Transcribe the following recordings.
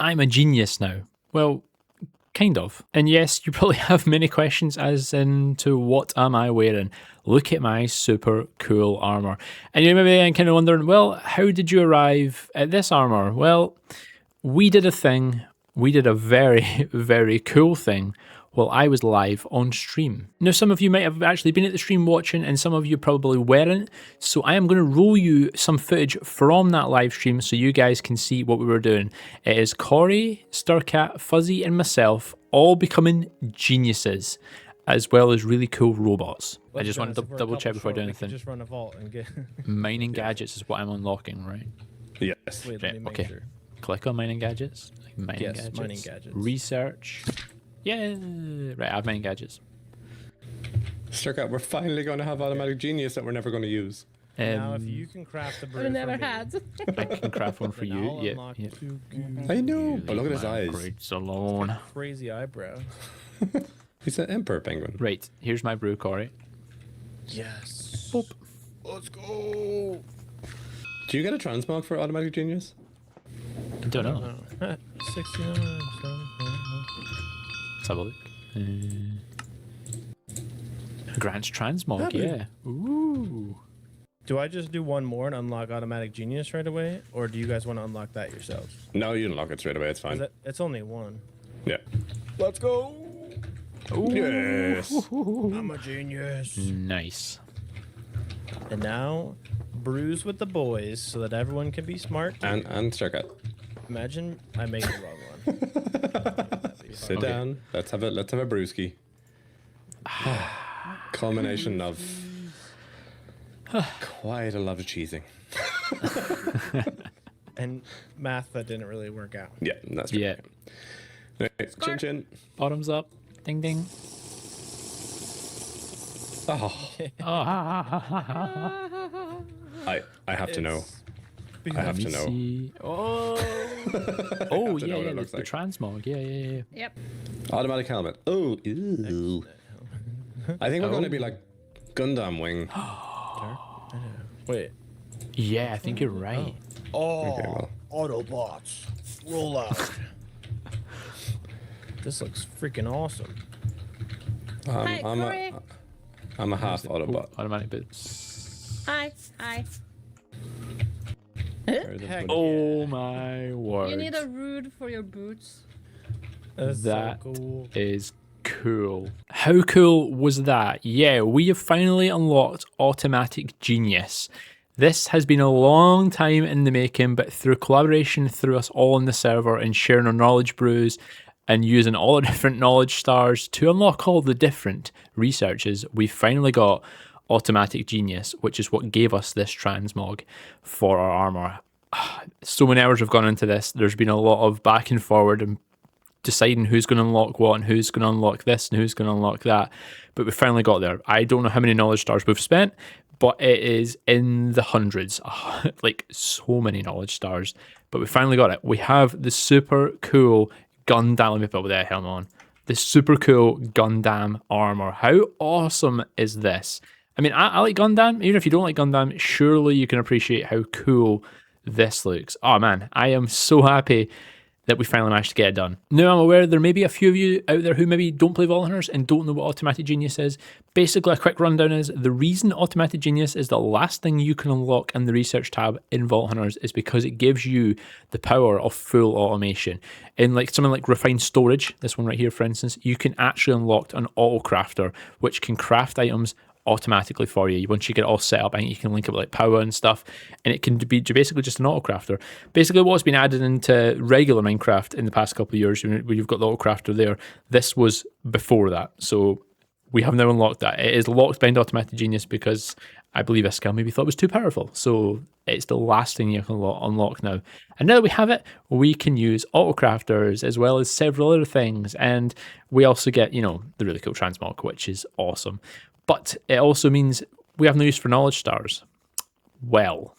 I'm a genius now. Well, kind of. And yes, you probably have many questions as into what am I wearing? Look at my super cool armor. And you're maybe kind of wondering, well, how did you arrive at this armor? Well, we did a thing. We did a very, very cool thing while I was live on stream. Now, some of you might have actually been at the stream watching, and some of you probably weren't. So I am going to roll you some footage from that live stream so you guys can see what we were doing. It is Korey, Styrkat, Fuzzy, and myself all becoming geniuses, as well as really cool robots. I just want to double check before I do anything. Just run a vault and get Mining gadgets is what I'm unlocking, right? Yes. Wait, Right, okay. Sure. Click on mining gadgets. Mining gadgets. Research. Yeah. Right, I have mining gadgets. Styrkat, we're finally going to have automatic genius that we're never going to use. Now, if you can craft the brew We never for me, had. I can craft one for then you. I'll Yeah. unlock Yeah. two I know, but look at his My eyes. grades alone. crazy eyebrows. He's an emperor penguin. Right, here's my brew, Korey. Yes. Boop. Let's go. Do you get a transmog for automatic genius? I don't know. 69. Let's have a look. Grant's transmog, yeah. Ooh. Do I just do one more and unlock automatic genius right away, or do you guys want to unlock that yourselves? No, you unlock it straight away. It's fine. It's only one. Yeah. Let's go. Ooh. Yes. I'm a genius. Nice. And now, brews with the boys so that everyone can be smart. And Styrkat. Imagine I made the wrong one. Sit Okay. down. Let's have a brewski. Culmination of quite a lot of cheesing. And math that didn't really work out. Yeah, that's true. Yeah. Right, chin chin. Bottoms up. Ding ding. Oh, I have to know. I have to know. See. Oh. Oh, to yeah, know what yeah, it the looks like. transmog. Yeah, yeah, yeah. Yep. Automatic helmet. Oh, ew. I think we're going to be like Gundam Wing. Wait. Yeah, I think you're right. Okay, well. Autobots, roll out. This looks freaking awesome. Hi, Korey. I'm a half Autobot. Automatic boots. Hi. Hi. Heck Oh my word. You need a rood for your boots. That's That so cool. is cool. How cool was that? Yeah, we have finally unlocked Automatic Genius. This has been a long time in the making, but through collaboration through us all on the server and sharing our knowledge brews and using all the different knowledge stars to unlock all the different researches, we finally got Automatic Genius, which is what gave us this transmog for our armor. So many hours have gone into this. There's been a lot of back and forward and deciding who's going to unlock what and who's going to unlock this and who's going to unlock that. But we finally got there. I don't know how many knowledge stars we've spent, but it is in the hundreds. Like so many knowledge stars. But we finally got it. We have the super cool Gundam. Let me put that helmet on. The super cool Gundam armor. How awesome is this? I mean, I like Gundam. Even if you don't like Gundam, surely you can appreciate how cool this looks. Oh man, I am so happy that we finally managed to get it done. Now I'm aware there may be a few of you out there who maybe don't play Vault Hunters and don't know what Automatic Genius is. Basically, a quick rundown is the reason Automatic Genius is the last thing you can unlock in the research tab in Vault Hunters is because it gives you the power of full automation. In like something like Refined Storage, this one right here, for instance, you can actually unlock an auto crafter, which can craft items automatically for you. Once you get it all set up, I think you can link it with like power and stuff, and it can be basically just an auto crafter. Basically, what's been added into regular Minecraft in the past couple of years, where you've got the auto crafter there, this was before that. So we have now unlocked that. It is locked behind Automatic Genius because I believe Iskall maybe thought it was too powerful. So it's the last thing you can unlock now. And now that we have it, we can use auto crafters as well as several other things. And we also get, you know, the really cool transmog, which is awesome. But it also means we have no use for knowledge stars. Well,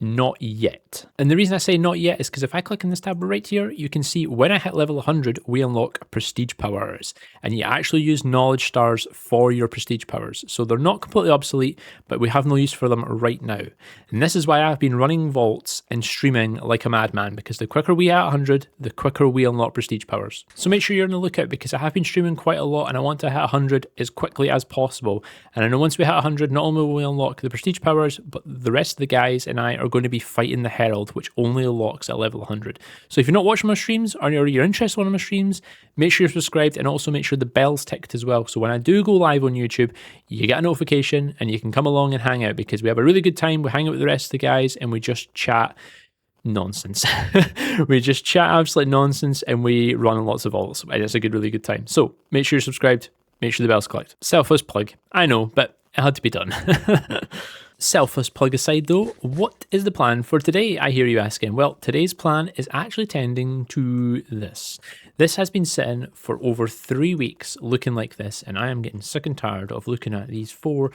not yet. And the reason I say not yet is because if I click on this tab right here, you can see when I hit level 100, we unlock prestige powers. And you actually use knowledge stars for your prestige powers. So they're not completely obsolete, but we have no use for them right now. And this is why I've been running vaults and streaming like a madman, because the quicker we hit 100, the quicker we unlock prestige powers. So make sure you're on the lookout, because I have been streaming quite a lot and I want to hit 100 as quickly as possible. And I know once we hit 100, not only will we unlock the prestige powers, but the rest of the guys and I are going to be fighting the Herald, which only unlocks at level 100. So if you're not watching my streams or you're interested in one of my streams, make sure you're subscribed and also make sure the bell's ticked as well. So when I do go live on YouTube, you get a notification and you can come along and hang out, because we have a really good time. We hang out with the rest of the guys and we just chat nonsense. We just chat absolute nonsense and we run lots of vaults, and it's a really good time. So make sure you're subscribed, make sure the bell's clicked. Selfless plug, I know, but it had to be done. Selfless plug aside though, what is the plan for today, I hear you asking? Well, today's plan is actually tending to this. This has been sitting for over 3 weeks looking like this, and I am getting sick and tired of looking at these 4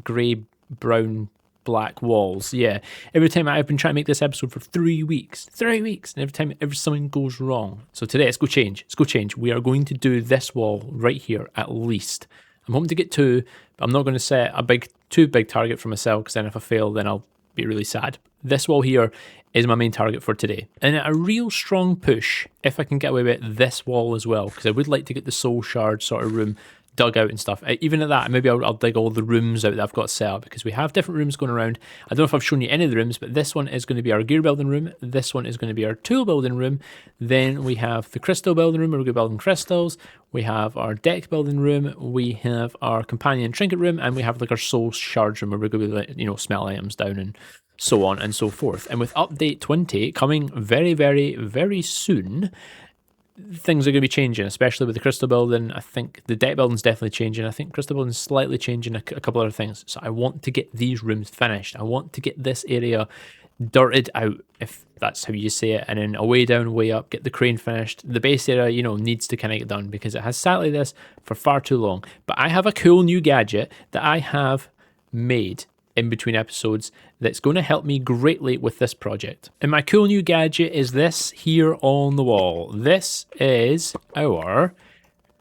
grey, brown, black walls. Yeah, every time I've been trying to make this episode for 3 weeks, and every time something goes wrong. So today, let's go change. We are going to do this wall right here at least. I'm hoping to get 2, but I'm not going to set a too big target for myself, because then if I fail, then I'll be really sad. This wall here is my main target for today. And a real strong push, if I can get away with this wall as well, because I would like to get the soul shard sort of room dug out and stuff. Even at that, maybe I'll dig all the rooms out that I've got set up, because we have different rooms going around. I don't know if I've shown you any of the rooms, but this one is going to be our gear building room. This one is going to be our tool building room. Then we have the crystal building room where we're going to be building crystals. We have our deck building room. We have our companion trinket room, and we have like our soul shards room where we're going to be, smelt items down and so on and so forth. And with update 20 coming very, very, very soon, things are going to be changing, especially with the crystal building. I think the deck building's definitely changing. I think crystal building's slightly changing a couple other things. So I want to get these rooms finished. I want to get this area dirted out, if that's how you say it, and then away down, way up, get the crane finished. The base area, needs to kind of get done, because it has sat like this for far too long. But I have a cool new gadget that I have made in between episodes that's going to help me greatly with this project. And my cool new gadget is this here on the wall. This is our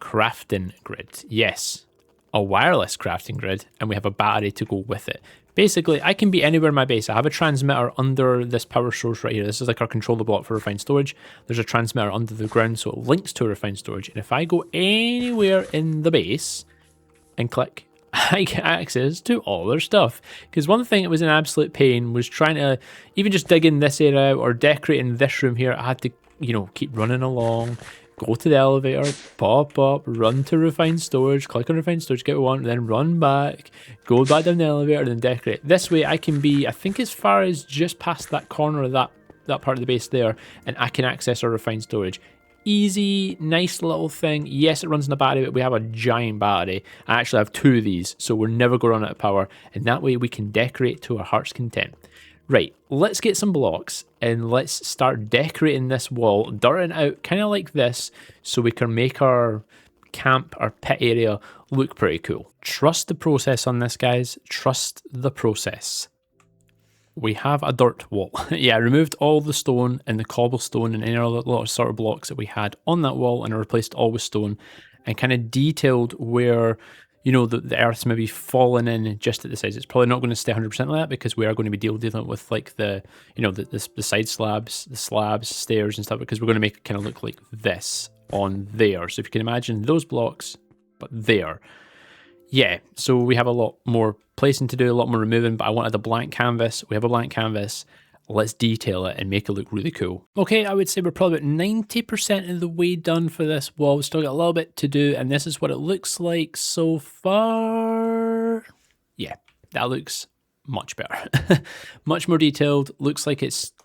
crafting grid. Yes, a wireless crafting grid, and we have a battery to go with it. Basically, I can be anywhere in my base. I have a transmitter under this power source right here. This is like our controller block for refined storage. There's a transmitter under the ground, so it links to refined storage. And if I go anywhere in the base and click, I get access to all their stuff. Because one thing that was an absolute pain was trying to even just dig in this area or decorating this room here. I had to, keep running along, go to the elevator, pop up, run to refined storage, click on refined storage, get what I want, then run back, go back down the elevator, and then decorate. This way I can be, I think, as far as just past that corner of that part of the base there, and I can access our refined storage. Easy, nice little thing. Yes, it runs on a battery, but we have a giant battery. I actually have 2 of these, so we're never going to run out of power, and that way we can decorate to our heart's content. Right, let's get some blocks and let's start decorating this wall, dirting out kind of like this, so we can make our camp, our pit area, look pretty cool. Trust the process on this, guys. Trust the process. We have a dirt wall. Yeah, I removed all the stone and the cobblestone and any other little sort of blocks that we had on that wall, and I replaced all with stone and kind of detailed where, the earth's maybe falling in just at the sides. It's probably not going to stay 100% like that, because we are going to be dealing with like the side slabs, the slabs, stairs and stuff, because we're going to make it kind of look like this on there. So if you can imagine those blocks, but there. Yeah, so we have a lot more placing to do, a lot more removing, but I wanted a blank canvas. We have a blank canvas. Let's detail it and make it look really cool. Okay, I would say we're probably about 90% of the way done for this wall. We've still got a little bit to do, and this is what it looks like so far. Yeah, that looks much better. Much more detailed. Looks like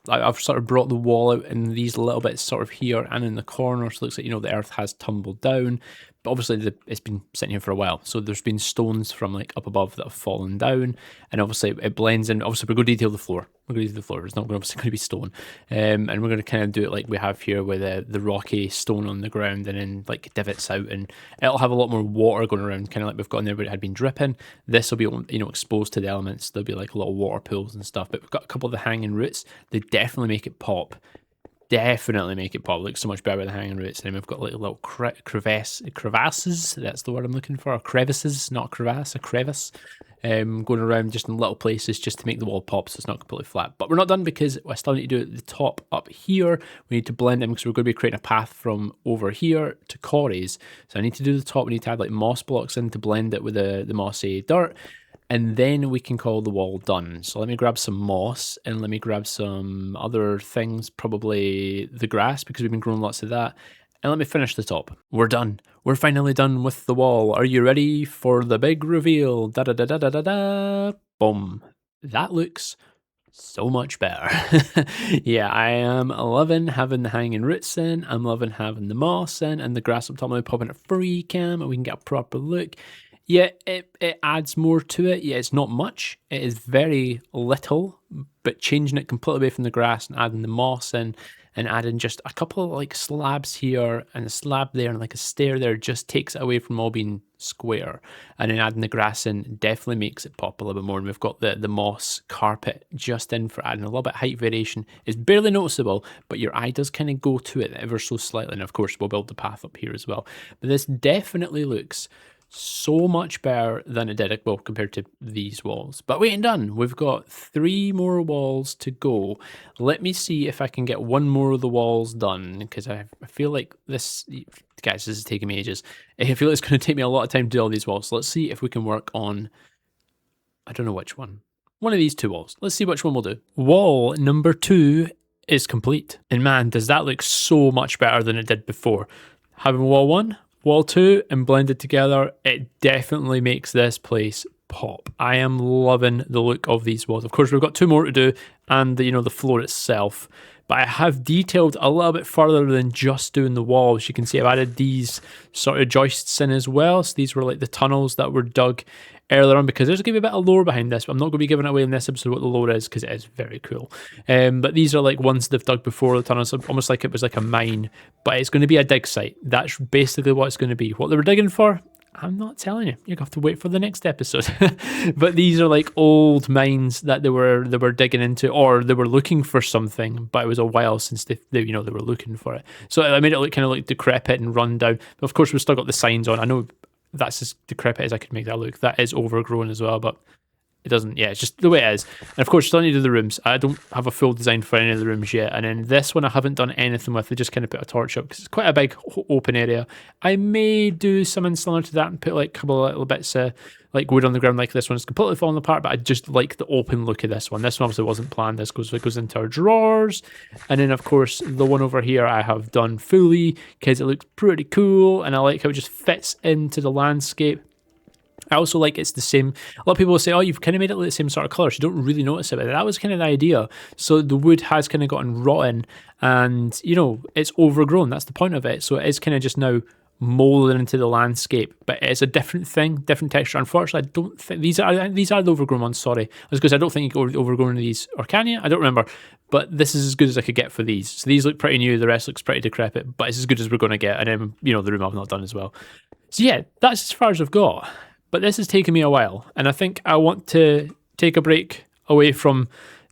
I've sort of brought the wall out in these little bits sort of here and in the corner, so it looks like, the earth has tumbled down. But obviously it's been sitting here for a while, so there's been stones from like up above that have fallen down, and obviously it blends in. Obviously we're going to detail the floor. We're going to detail the floor. It's not obviously going to be stone, and we're going to kind of do it like we have here with the rocky stone on the ground, and then like divots out, and it'll have a lot more water going around, kind of like we've got in there where it had been dripping. This will be, you know, exposed to the elements. There'll be like a lot of water pools and stuff, but we've got a couple of the hanging roots. They definitely make it pop. Definitely make it pop. Looks so much better with the hanging roots. And then we've got like little crevasses. That's the word I'm looking for. Crevices, not a crevasse, a crevice. Going around just in little places just to make the wall pop so it's not completely flat. But we're not done because I still need to do it at the top up here. We need to blend in because we're going to be creating a path from over here to Korey's. So I need to do the top. We need to add like moss blocks in to blend it with the mossy dirt. And then we can call the wall done. So let me grab some moss and let me grab some other things, probably the grass because we've been growing lots of that. And let me finish the top. We're done. We're finally done with the wall. Are you ready for the big reveal? Da da da da da da da. Boom. That looks so much better. Yeah, I am loving having the hanging roots in. I'm loving having the moss in and the grass up top. I'm popping a free cam and we can get a proper look. Yeah, it adds more to it. Yeah, it's not much. It is very little, but changing it completely away from the grass and adding the moss in and adding just a couple of like slabs here and a slab there and like a stair there just takes it away from all being square. And then adding the grass in definitely makes it pop a little bit more. And we've got the moss carpet just in for adding a little bit of height variation. It's barely noticeable, but your eye does kind of go to it ever so slightly. And of course, we'll build the path up here as well. But this definitely looks so much better than it did, well, compared to these walls. But we ain't done. We've got 3 more walls to go. Let me see if I can get one more of the walls done, because I feel like this, guys, this is taking me ages. I feel like it's going to take me a lot of time to do all these walls. So let's see if we can work on, I don't know which one. One of these 2 walls. Let's see which one we'll do. Wall number 2 is complete. And man, does that look so much better than it did before. Having wall 1, wall 2 and blended together, it definitely makes this place pop. I am loving the look of these walls. Of course, we've got 2 more to do and the, the floor itself. But I have detailed a little bit further than just doing the walls. You can see I've added these sort of joists in as well. So these were like the tunnels that were dug earlier on, because there's going to be a bit of lore behind this, but I'm not going to be giving away in this episode what the lore is because it is very cool. But these are like ones they've dug before the tunnels, almost like it was like a mine, but it's going to be a dig site. That's basically what it's going to be. What they were digging for, I'm not telling you. You're going to have to wait for the next episode. But these are like old mines that they were digging into, or they were looking for something, but it was a while since they were looking for it. So I made it look kind of like decrepit and run down. But of course, we've still got the signs on. I know that's as decrepit as I could make that look. That is overgrown as well, but it doesn't, yeah, it's just the way it is. And of course, still need to do the rooms. I don't have a full design for any of the rooms yet. And then this one I haven't done anything with. I just kind of put a torch up because it's quite a big open area. I may do something similar to that and put like a couple of little bits of like wood on the ground like this one. It's completely falling apart, but I just like the open look of this one. This one obviously wasn't planned. This goes into our drawers. And then of course, the one over here I have done fully because it looks pretty cool. And I like how it just fits into the landscape. I also like it's the same. A lot of people will say, oh, you've kind of made it like the same sort of colour, so you don't really notice it. But that was kind of the idea. So the wood has kind of gotten rotten and, it's overgrown. That's the point of it. So it is kind of just now molded into the landscape. But it's a different thing, different texture. Unfortunately, I don't think these are the overgrown ones, sorry. I was going to say, I don't think you can overgrown these, or can you? I don't remember. But this is as good as I could get for these. So these look pretty new. The rest looks pretty decrepit. But it's as good as we're going to get. And then, the room I've not done as well. So yeah, that's as far as I've got. But this has taken me a while, and I think I want to take a break away from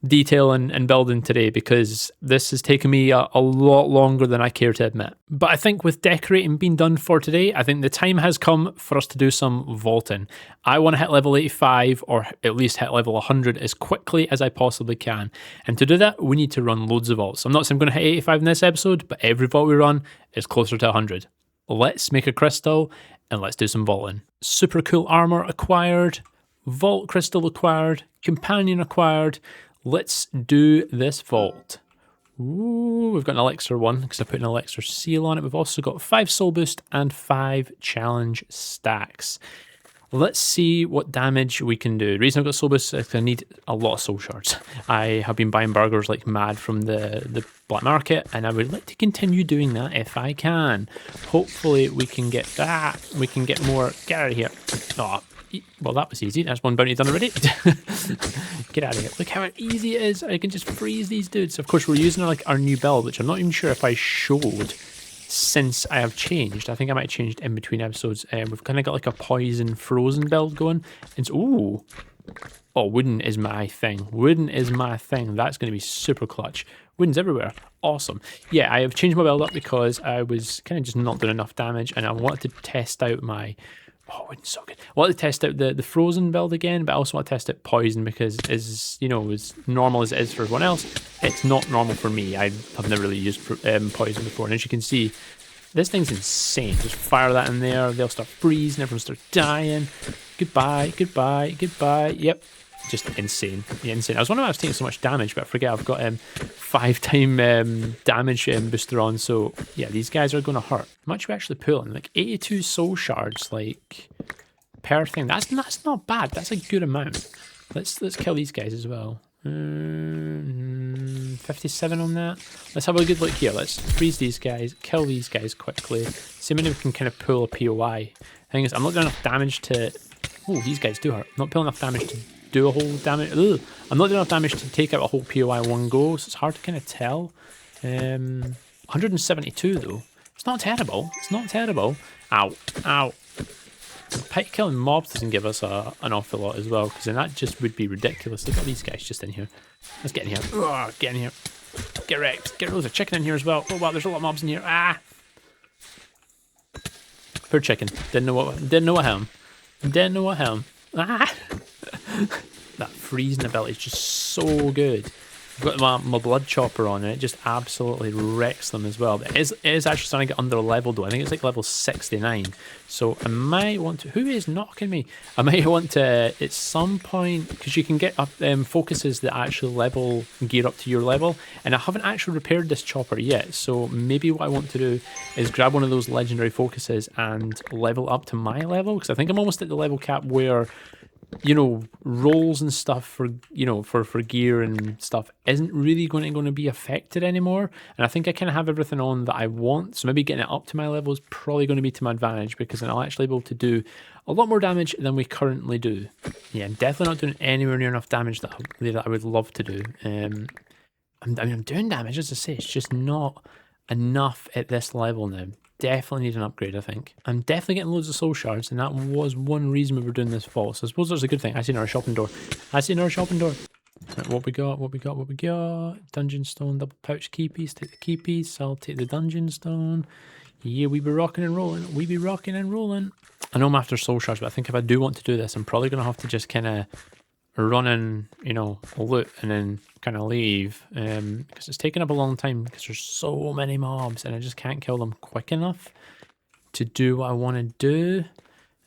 detail and building today because this has taken me a lot longer than I care to admit. But I think with decorating being done for today, I think the time has come for us to do some vaulting. I want to hit level 85 or at least hit level 100 as quickly as I possibly can. And to do that, we need to run loads of vaults. I'm not saying I'm going to hit 85 in this episode, but every vault we run is closer to 100. Let's make a crystal and let's do some vaulting. Super cool armor acquired, vault crystal acquired, companion acquired. Let's do this vault. Ooh, we've got an elixir one because I put an elixir seal on it. We've also got 5 soul boost and 5 challenge stacks. Let's see what damage we can do. The reason I've got soul boost is I need a lot of soul shards. I have been buying burgers like mad from the black market, and I would like to continue doing that if I can. Hopefully we can get that. We can get more. Get out of here. Oh, well, that was easy. That's one bounty done already. Get out of here. Look how easy it is. I can just freeze these dudes. Of course, we're using like our new build, which I'm not even sure if I showed since I have changed. I think I might have changed in between episodes. We've kind of got like a poison frozen build going. And ooh, oh, wooden is my thing. Wooden is my thing. That's going to be super clutch. Wooden's everywhere. Awesome. Yeah, I have changed my build up because I was kind of just not doing enough damage, and I wanted to test out my... Oh, wooden's so good. I wanted to test out the frozen build again, but I also want to test out poison because, as normal as it is for everyone else, it's not normal for me. I have never really used poison before, and as you can see, this thing's insane. Just fire that in there, they'll start freezing, everyone starts dying. Goodbye, goodbye, goodbye. Yep, just insane. Yeah, insane. I was wondering why I was taking so much damage, but I forget I've got 5-time damage booster on, so yeah, these guys are going to hurt. How much are we actually pulling? Like 82 soul shards, like, per thing. That's not bad. That's a good amount. Let's kill these guys as well. 57 on that. Let's have a good look here. Let's freeze these guys, kill these guys quickly. See how many we can kind of pull a POI. Thing is, I'm not doing enough damage to... Oh, these guys do hurt. I'm not pulling enough damage to do a whole damage. Ugh. I'm not doing enough damage to take out a whole POI in one go, so it's hard to kind of tell. 172 though. It's not terrible. It's not terrible. Ow. Ow. Killing mobs doesn't give us an awful lot as well, because then that just would be ridiculous. Look at these guys just in here. Let's get in here. Ugh, get in here. Get wrecked. Get rid of the chicken in here as well. Oh wow, there's a lot of mobs in here. Ah. Poor chicken. Didn't know what hit him. Didn't know what hit him. Ah. That freezing ability is just so good. I've got my blood chopper on, and it just absolutely wrecks them as well. But it is actually starting to get under level though. I think it's like level 69. So I might want to... Who is knocking me? I might want to, at some point, because you can get up focuses that actually level, gear up to your level. And I haven't actually repaired this chopper yet. So maybe what I want to do is grab one of those legendary focuses and level up to my level. Because I think I'm almost at the level cap where... rolls and stuff for gear and stuff isn't really going to be affected anymore, and I think I kind of have everything on that I want, so maybe getting it up to my level is probably going to be to my advantage, because then I'll actually be able to do a lot more damage than we currently do. Yeah, I'm definitely not doing anywhere near enough damage that I would love to do. I'm doing damage, as I say, it's just not enough at this level now. Definitely need an upgrade, I think. I'm definitely getting loads of soul shards, and that was one reason we were doing this vault. So I suppose that's a good thing. I see another shopping door. I see another shopping door. Right, what we got? Dungeon stone, double pouch key piece. Take the key piece. I'll take the dungeon stone. Yeah, we be rocking and rolling. We be rocking and rolling. I know I'm after soul shards, but I think if I do want to do this, I'm probably going to have to just kind of run and, loot and then kind of leave, because it's taking up a long time because there's so many mobs and I just can't kill them quick enough to do what I want to do.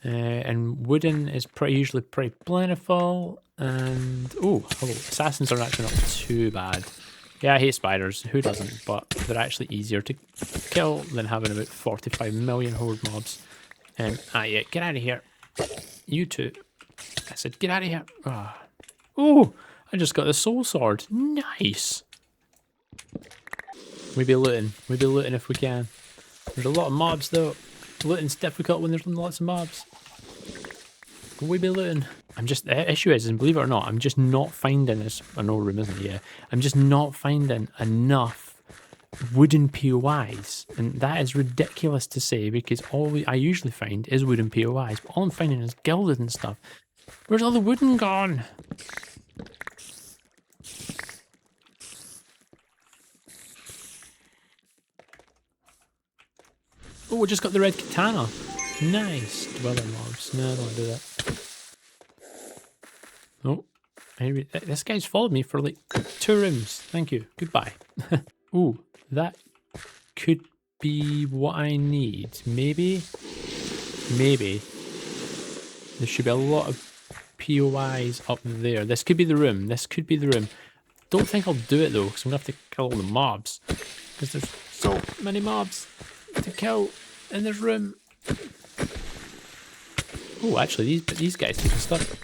And wooden is usually pretty plentiful, and oh, assassins are actually not too bad. Yeah, I hate spiders, who doesn't, but they're actually easier to kill than having about 45 million horde mobs. Yeah, get out of here, you two. I said get out of here. Oh, I just got the soul sword. Nice. We be looting if we can. There's a lot of mobs though. Looting's difficult when there's lots of mobs. We be looting. The issue is, and believe it or not, I'm just not finding this. I know room isn't it? Yeah. I'm just not finding enough wooden POIs, and that is ridiculous to say, because all I usually find is wooden POIs, but all I'm finding is gilded and stuff. Where's all the wooden gone? Oh, we just got the red katana. Nice. Dweller mobs. No, I don't want to do that. Oh, maybe this guy's followed me for like 2 rooms. Thank you. Goodbye. Ooh, that could be what I need. Maybe. There should be a lot of POIs up there. This could be the room. Don't think I'll do it though, because I'm going to have to kill all the mobs. Because there's so many mobs to kill, and there's room. Oh, actually, these guys take a stuff.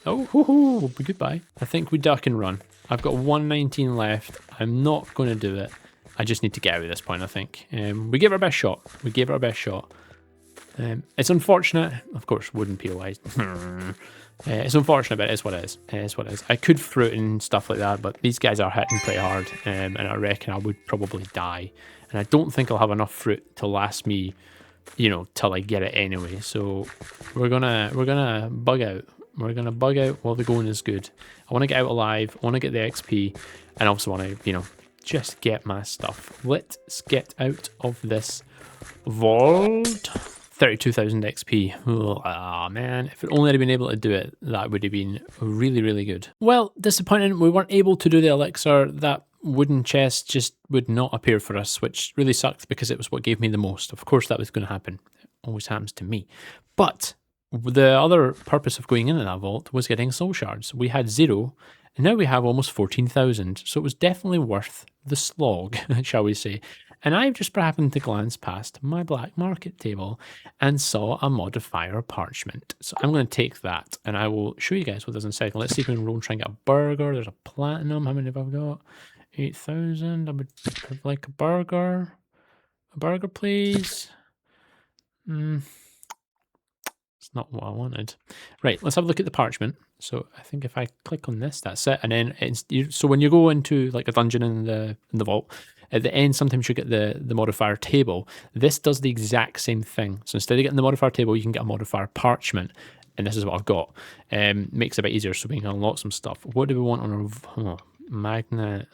Oh, hoo, goodbye. I think we duck and run. I've got 119 left. I'm not going to do it. I just need to get out at this point, I think. We gave it our best shot. It's unfortunate. Of course, wouldn't POIs. It's unfortunate, but it's what it is. I could fruit and stuff like that, but these guys are hitting pretty hard, and I reckon I would probably die. And I don't think I'll have enough fruit to last me, till I get it anyway. So we're gonna bug out. We're gonna bug out while the going is good. I want to get out alive. I want to get the XP, and I also want to, just get my stuff. Let's get out of this vault. 32,000 XP. Oh man, if it only had been able to do it, that would have been really, really good. Well, disappointing, we weren't able to do the elixir. That wooden chest just would not appear for us, which really sucked because it was what gave me the most. Of course that was going to happen. It always happens to me. But the other purpose of going into that vault was getting soul shards. We had 0, and now we have almost 14,000. So it was definitely worth the slog, shall we say. And I've just happened to glance past my black market table and saw a modifier parchment. So I'm going to take that and I will show you guys what there's in a second. Let's see if we can roll and try and get a burger. There's a platinum. How many have I got? 8,000. I would like a burger. A burger, please. It's not what I wanted. Right, let's have a look at the parchment. So I think if I click on this, that's it. And then so when you go into like a dungeon in the vault, at the end, sometimes you get the modifier table. This does the exact same thing. So instead of getting the modifier table, you can get a modifier parchment. And this is what I've got. Makes it a bit easier so we can unlock some stuff. What do we want on our magnet?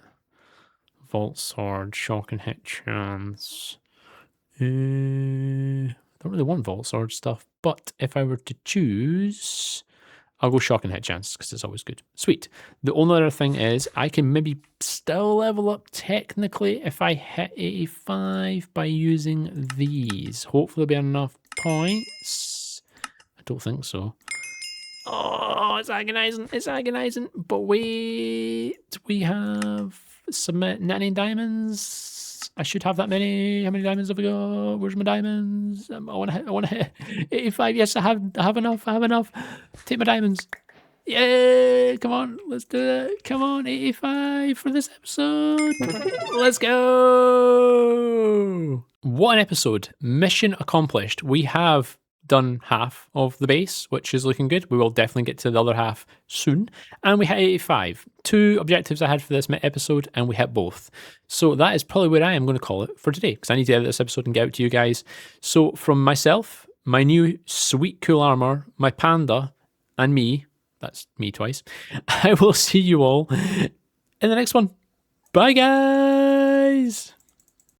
Vault sword, shock and hit chance. Don't really want vault sword stuff. But if I were to choose... I'll go shock and hit chance because it's always good. Sweet. The only other thing is I can maybe still level up technically if I hit 85 by using these. Hopefully there'll be enough points. I don't think so. Oh, it's agonizing. It's agonizing. But wait, we have submit 99 diamonds. I should have that many. How many diamonds have we got? Where's my diamonds? I want to hit 85. Yes, I have enough. Take my diamonds. Yeah, come on, let's do it. Come on, 85 for this episode. Let's go. What an episode. Mission accomplished. We have done half of the base, which is looking good. We will definitely get to the other half soon. And we hit 85. 2 objectives I had for this episode, and we hit both. So that is probably where I am going to call it for today, because I need to edit this episode and get out to you guys. So from myself, my new sweet cool armor, my panda, and me, that's me twice, I will see you all in the next one. Bye, guys!